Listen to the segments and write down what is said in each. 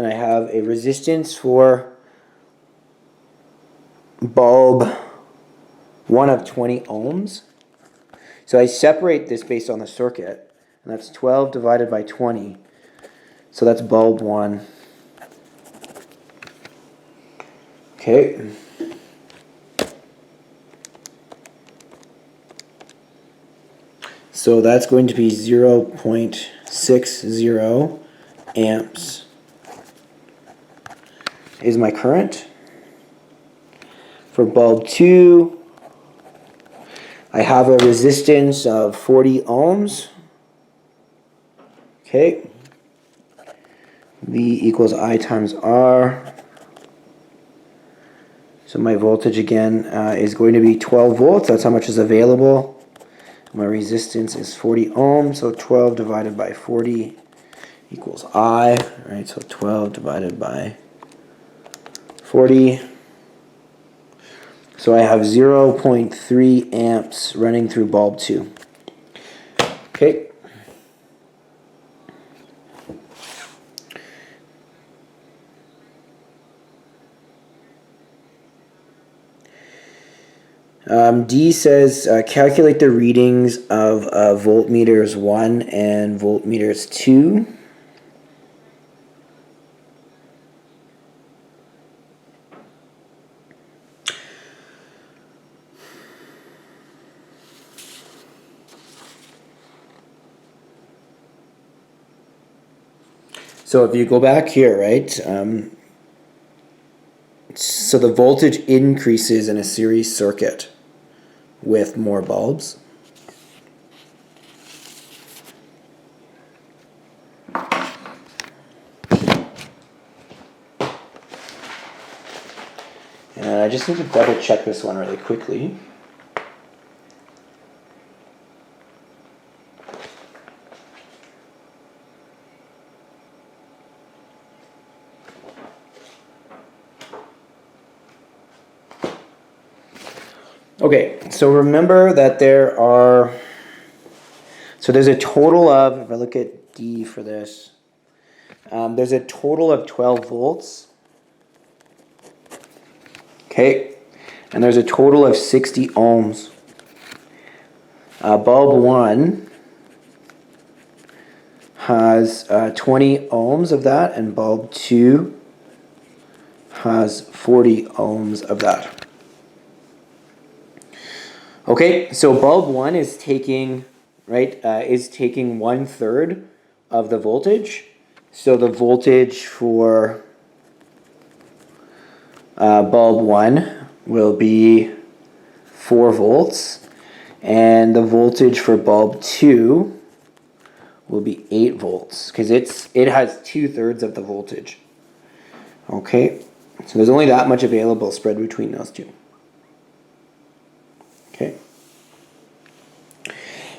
and I have a resistance for bulb 1 of 20 ohms. So I separate this based on the circuit, and that's 12 divided by 20. So that's bulb 1. Okay. So that's going to be 0.60 amps is my current. For bulb 2, I have a resistance of 40 ohms. Okay. V equals I times R. So my voltage again is going to be 12 volts. That's how much is available. My resistance is 40 ohms, so 12 divided by 40 equals I. Right, so 12 divided by 40. So I have 0.3 amps running through bulb 2. Okay. D says calculate the readings of voltmeters 1 and voltmeters 2. So if you go back here, right, so the voltage increases in a series circuit with more bulbs. And I just need to double check this one really quickly. Okay, so remember that there's a total of, if I look at D for this, there's a total of 12 volts. Okay, and there's a total of 60 ohms. Bulb 1 has 20 ohms of that, and bulb 2 has 40 ohms of that. Okay, so bulb 1 is taking, taking 1/3 of the voltage. So the voltage for bulb 1 will be 4 volts, and the voltage for bulb 2 will be 8 volts, because it has 2/3 of the voltage. Okay, so there's only that much available spread between those two. Okay.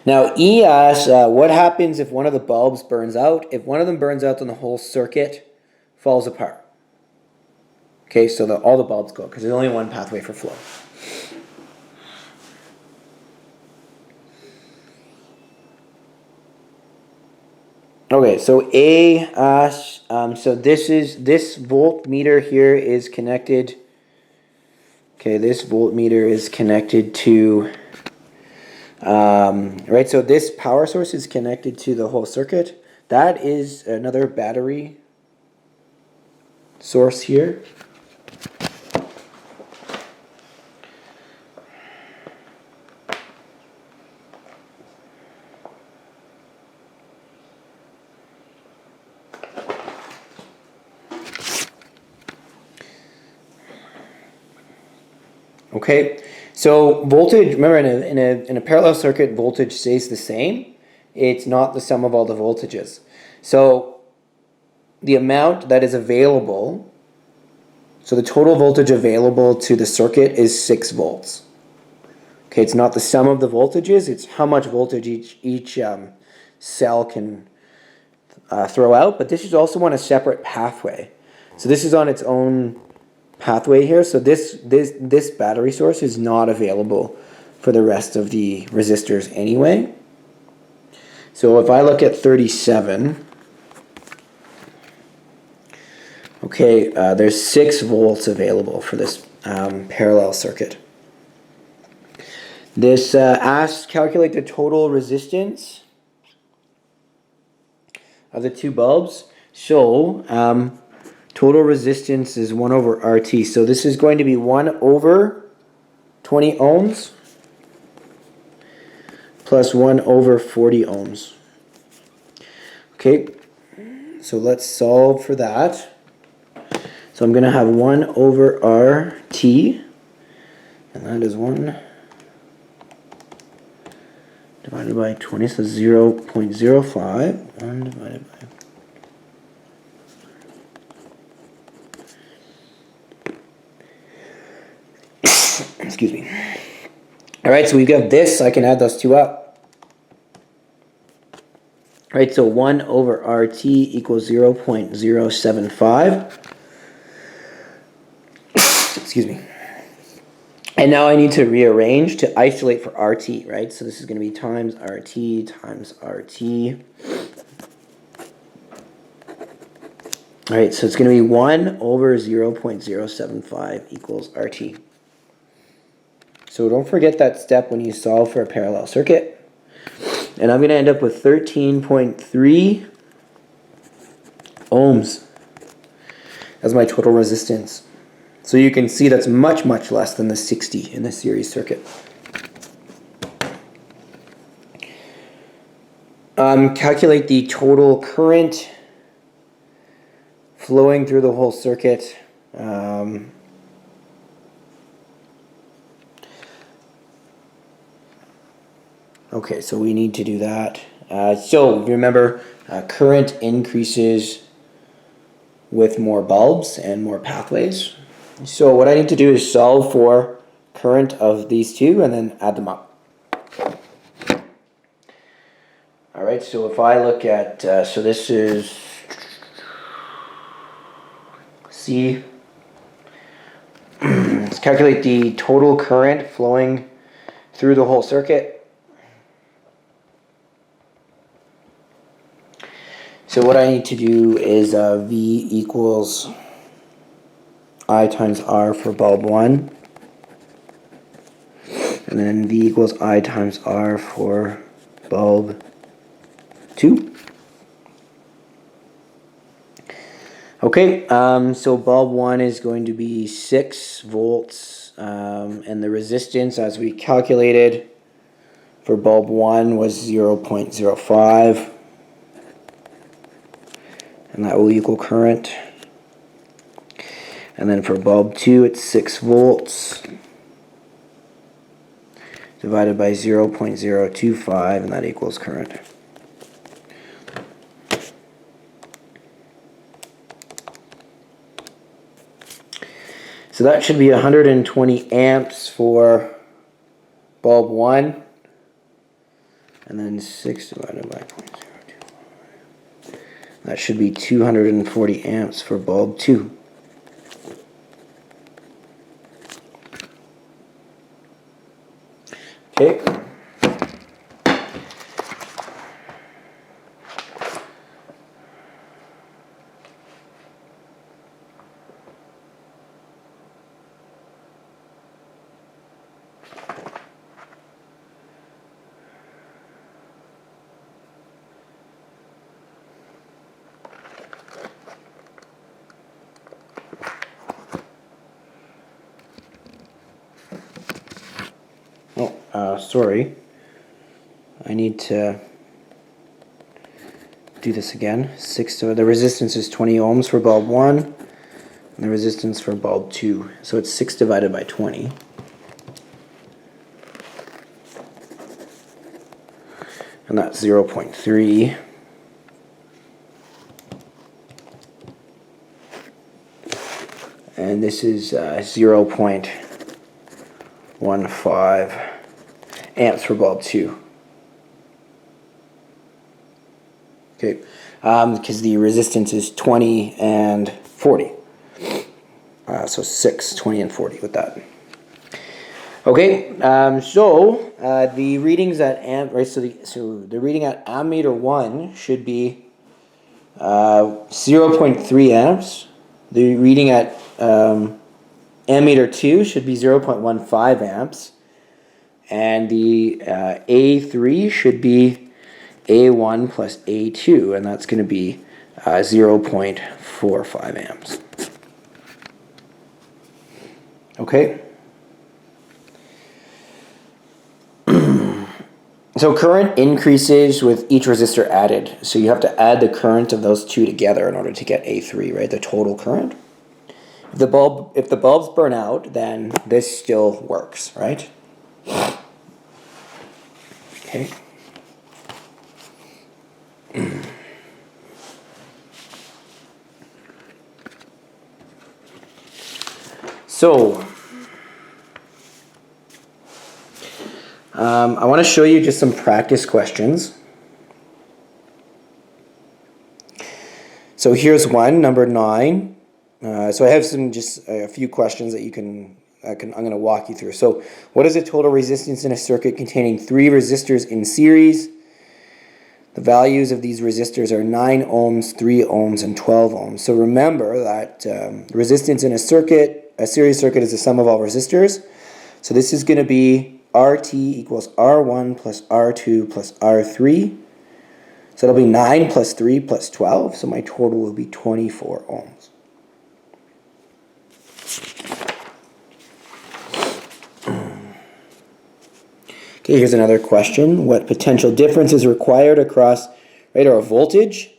Now E asks, what happens if one of the bulbs burns out? If one of them burns out, then the whole circuit falls apart. Okay, so all the bulbs go, because there's only one pathway for flow. Okay, so A asks, so this voltmeter here is connected. Okay, this voltmeter is connected to, right, so this power source is connected to the whole circuit. That is another battery source here. Okay, so voltage, remember in a parallel circuit, voltage stays the same. It's not the sum of all the voltages. So the amount that is available, so the total voltage available to the circuit is 6 volts. Okay, it's not the sum of the voltages, it's how much voltage each cell can throw out, but this is also on a separate pathway. So this is on its own pathway here, so this battery source is not available for the rest of the resistors anyway. So if I look at 37, Okay, there's 6 volts available for this parallel circuit. This asks calculate the total resistance of the 2 bulbs. So total resistance is 1 over RT. So this is going to be 1 over 20 ohms plus 1 over 40 ohms. Okay, so let's solve for that. So I'm going to have 1 over RT, and that is 1 divided by 20, so 0.05. 1 divided by... Excuse me. Alright, so we've got this. I can add those two up. Right, so 1 over RT equals 0.075. Excuse me. And now I need to rearrange to isolate for RT, right? So this is going to be times RT times RT. All right, so it's going to be 1 over 0.075 equals RT. So don't forget that step when you solve for a parallel circuit. And I'm going to end up with 13.3 ohms as my total resistance. So you can see that's much, much less than the 60 in the series circuit. Calculate the total current flowing through the whole circuit. Okay, so we need to do that. So remember, current increases with more bulbs and more pathways. So what I need to do is solve for current of these two and then add them up. All right, so if I look at, so this is C. Let's calculate the total current flowing through the whole circuit. So what I need to do is V equals I times R for bulb 1. And then V equals I times R for bulb 2. Okay, so bulb 1 is going to be 6 volts. And the resistance, as we calculated, for bulb 1 was 0.05. And that will equal current. And then for bulb 2, it's 6 volts divided by 0.025, and that equals current. So that should be 120 amps for bulb 1, and then 6 divided by 0.025. That should be 240 amps for bulb 2. Okay. Sorry. I need to do this again. So the resistance is 20 ohms for bulb 1, and the resistance for bulb 2. So it's 6 divided by 20. And that's 0.3. And this is 0.15 amps for bulb 2. Okay, because the resistance is 20 and 40. So 6, 20, and 40 with that. Okay, so the readings at so the reading at ammeter 1 should be 0.3 amps, The reading at ammeter 2 should be 0.15 amps. And the A3 should be A1 plus A2, and that's going to be 0.45 amps. Okay. So current increases with each resistor added. So you have to add the current of those two together in order to get A3, right? The total current. If the bulbs burn out, then this still works, right? Okay. So, I want to show you just some practice questions. So here's one, number 9. So I have just a few questions that I'm going to walk you through. So what is the total resistance in a circuit containing 3 resistors in series? The values of these resistors are 9 ohms, 3 ohms, and 12 ohms. So remember that resistance in a series circuit is the sum of all resistors. So this is going to be RT equals R1 plus R2 plus R3. So it'll be 9 plus 3 plus 12. So my total will be 24 ohms. Okay, here's another question. What potential difference is required across, or a voltage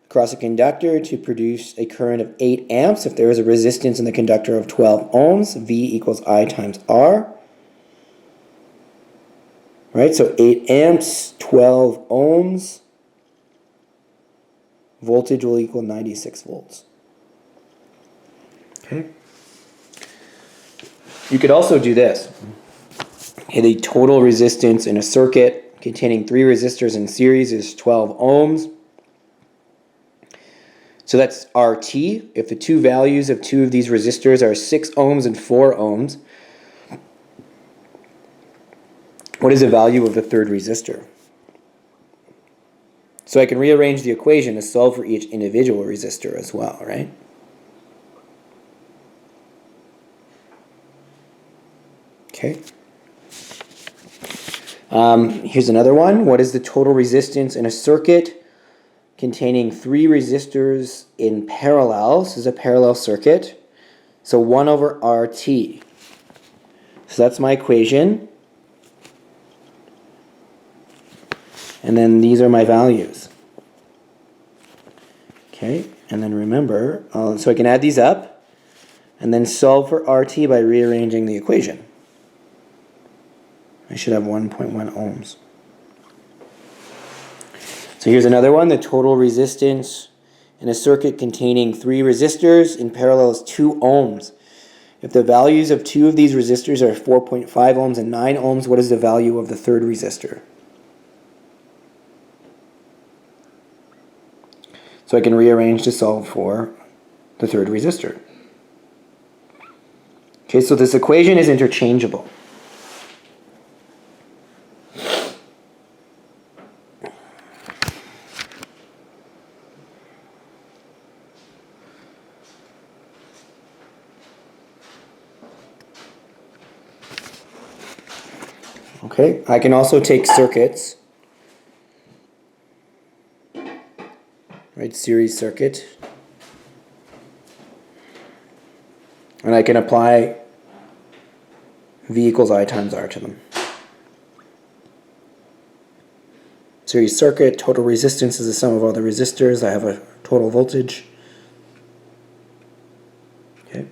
across a conductor to produce a current of 8 amps if there is a resistance in the conductor of 12 ohms? V equals I times R. Right, so 8 amps, 12 ohms. Voltage will equal 96 volts. Okay. You could also do this. Okay, the total resistance in a circuit containing 3 resistors in series is 12 ohms. So that's RT. If the two values of 2 of these resistors are 6 ohms and 4 ohms, what is the value of the third resistor? So I can rearrange the equation to solve for each individual resistor as well, right? Okay. Here's another one. What is the total resistance in a circuit containing 3 resistors in parallel? This is a parallel circuit. So 1 over RT. So that's my equation. And then these are my values. Okay, and then remember, so I can add these up and then solve for RT by rearranging the equation. I should have 1.1 ohms. So here's another one. The total resistance in a circuit containing 3 resistors in parallel is 2 ohms. If the values of 2 of these resistors are 4.5 ohms and 9 ohms, what is the value of the third resistor? So I can rearrange to solve for the third resistor. Okay, so this equation is interchangeable. Okay, I can also take circuits, right, series circuit, and I can apply V equals I times R to them. Series circuit, total resistance is the sum of all the resistors. I have a total voltage. Okay.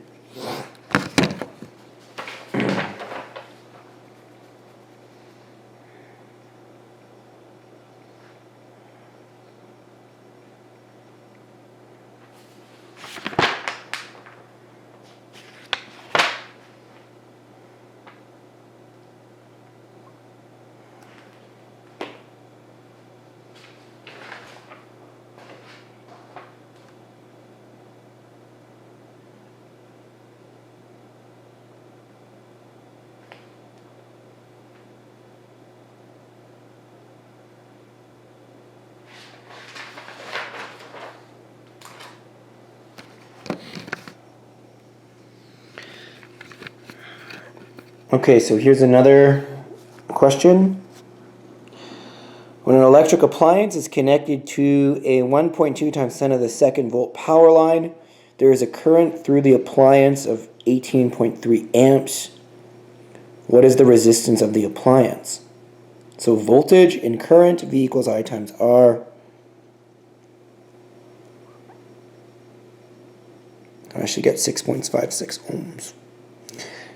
Okay, so here's another question. When an electric appliance is connected to a 1.2 times 10 to the second volt power line, there is a current through the appliance of 18.3 amps. What is the resistance of the appliance? So voltage in current, V equals I times R. I should get 6.56 ohms.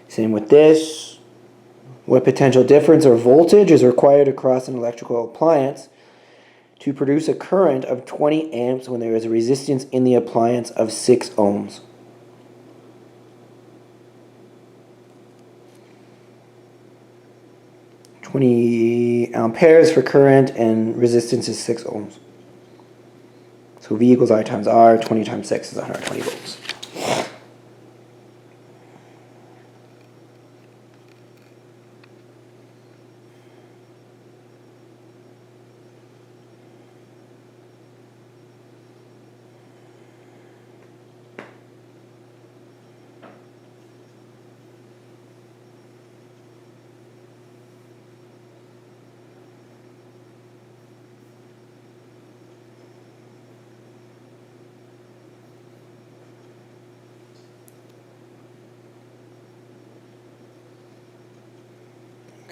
Same with this. What potential difference or voltage is required across an electrical appliance to produce a current of 20 amps when there is a resistance in the appliance of 6 ohms? amperes for current and resistance is 6 ohms. So V equals I times R, 20 times 6 is 120 volts.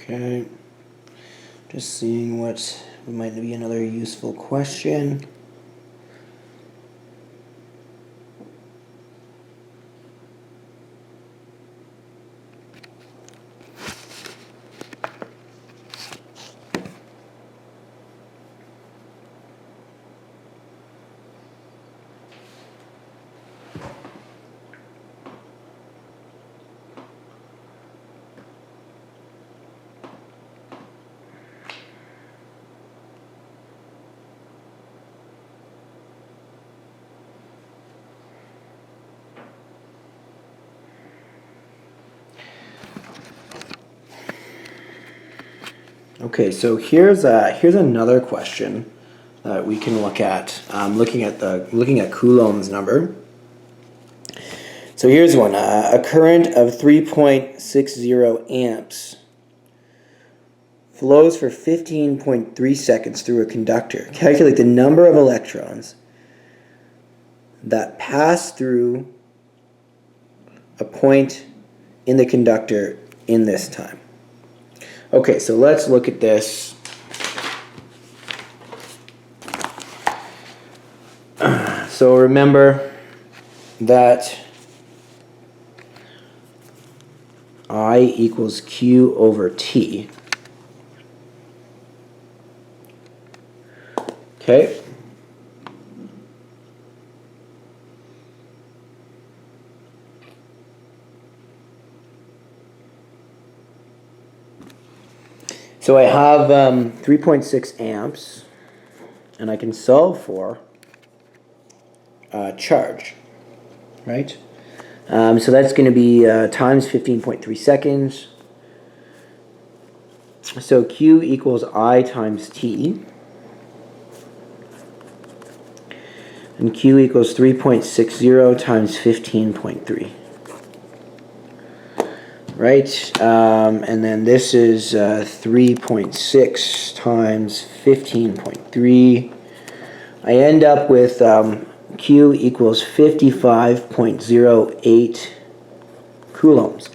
Okay, just seeing what might be another useful question. Okay, so here's another question that we can look at. Looking at Coulomb's number. So here's one: a current of 3.60 amps flows for 15.3 seconds through a conductor. Calculate the number of electrons that pass through a point in the conductor in this time. Okay, so let's look at this. So remember that I equals Q over T. Okay. So I have 3.6 amps, and I can solve for charge, right? So that's going to be times 15.3 seconds. So Q equals I times T. And Q equals 3.60 times 15.3. Right? And then this is 3.6 times 15.3. I end up with Q equals 55.08 coulombs.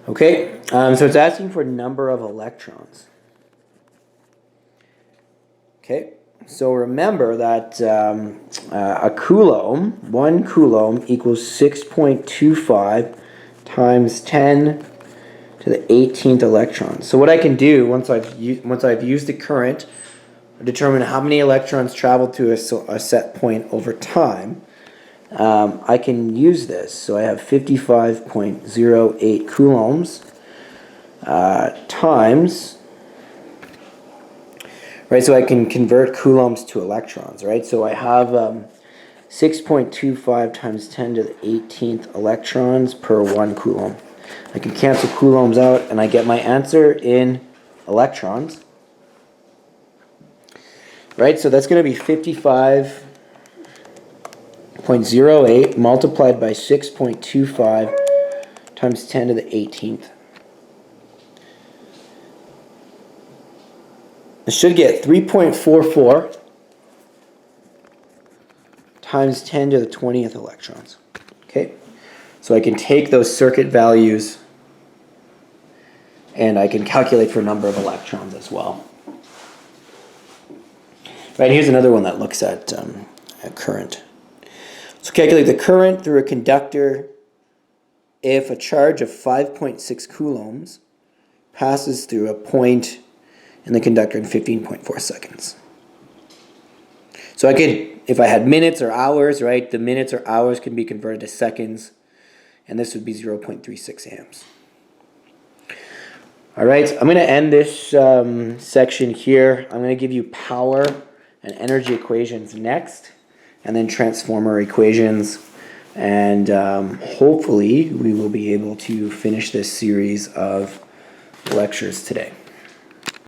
Okay, so it's asking for number of electrons. Okay, so remember that a coulomb, 1 coulomb equals 6.25 times 10 to the 18th electrons. So what I can do once I've used the current, determine how many electrons travel to a set point over time, I can use this. So I have 55.08 coulombs times, right? So I can convert coulombs to electrons, right? So I have 6.25 times 10 to the 18th electrons per 1 coulomb. I can cancel coulombs out, and I get my answer in electrons. Right, so that's going to be 55.08 multiplied by 6.25 times 10 to the 18th. I should get 3.44 times 10 to the 20th electrons. Okay, so I can take those circuit values and I can calculate for number of electrons as well. Right, here's another one that looks at current. So calculate the current through a conductor if a charge of 5.6 coulombs passes through a point in the conductor in 15.4 seconds. So I could, if I had minutes or hours, right, the minutes or hours can be converted to seconds, and this would be 0.36 amps. All right, I'm going to end this section here. I'm going to give you power and energy equations next, and then transformer equations, and hopefully we will be able to finish this series of lectures today.